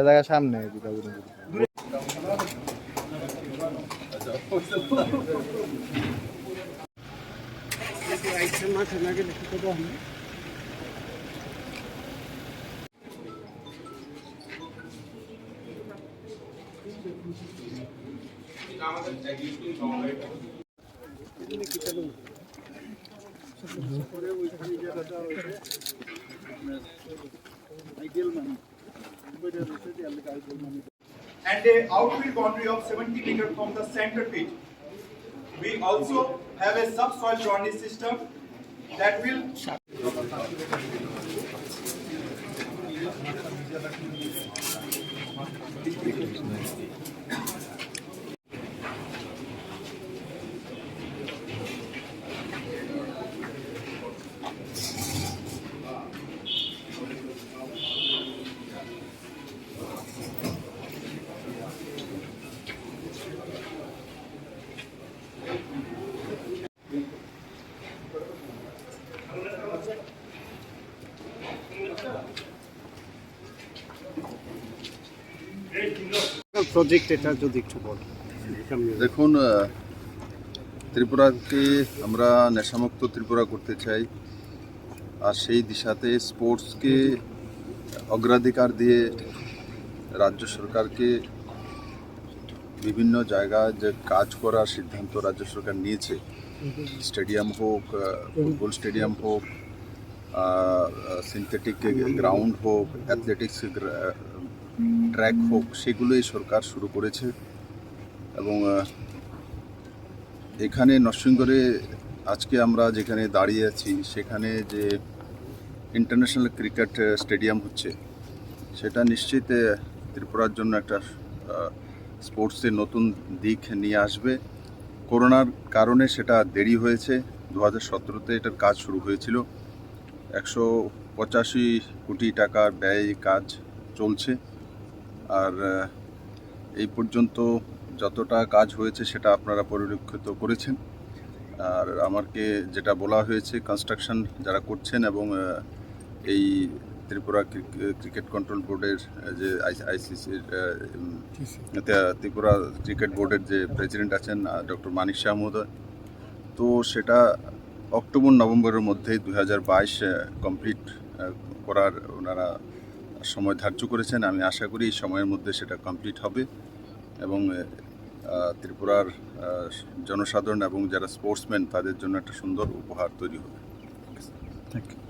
জায়গা সামনে and a outfield boundary of 70 meters from the center pitch. We also have a subsoil drainage system that will project এটা যদি একটু বল। দেখুন, ত্রিপুরাকে আমরা নেশামুক্ত ত্রিপুরা করতে চাই, আর সেই দিশাতে স্পোর্টসকে অগ্রাধিকার দিয়ে রাজ্য সরকারকে বিভিন্ন জায়গায় যে কাজ করার সিদ্ধান্ত রাজ্য সরকার নিয়েছে, স্টেডিয়াম হোক, ফুটবল স্টেডিয়াম হোক, সিনথেটিক গ্রাউন্ড হোক, অ্যাথলেটিক্স ট্র্যাক হোক, সেগুলোই সরকার শুরু করেছে। এবং এখানে নরসিংগড়ে আজকে আমরা যেখানে দাঁড়িয়ে আছি সেখানে যে ইন্টারন্যাশনাল ক্রিকেট স্টেডিয়াম হচ্ছে, সেটা নিশ্চিত ত্রিপুরার জন্য একটা স্পোর্টসের নতুন দিক নিয়ে আসবে। করোনার কারণে সেটা দেরি হয়েছে। 2017-তে এটার কাজ শুরু হয়েছিল। 185 কোটি টাকার ব্যয় কাজ চলছে, আর এই পর্যন্ত যতটা কাজ হয়েছে সেটা আপনারা পরিলক্ষিত করেছেন। আর আমাকে যেটা বলা হয়েছে, কনস্ট্রাকশন যারা করছেন এবং এই ত্রিপুরা ক্রিকেট কন্ট্রোল বোর্ডের যে আইসিসির ত্রিপুরা ক্রিকেট বোর্ডের যে প্রেসিডেন্ট আছেন ডক্টর মানিক শাহ মহোদয়, তো সেটা অক্টোবর-নভেম্বরের মধ্যে 2022 কমপ্লিট করার ওনারা সময় ধার্য করেছেন। আমি আশা করি এই সময়ের মধ্যে সেটা কমপ্লিট হবে এবং ত্রিপুরার জনসাধারণ এবং যারা স্পোর্টসম্যান তাদের জন্য একটা সুন্দর উপহার তৈরি হবে। Thank you.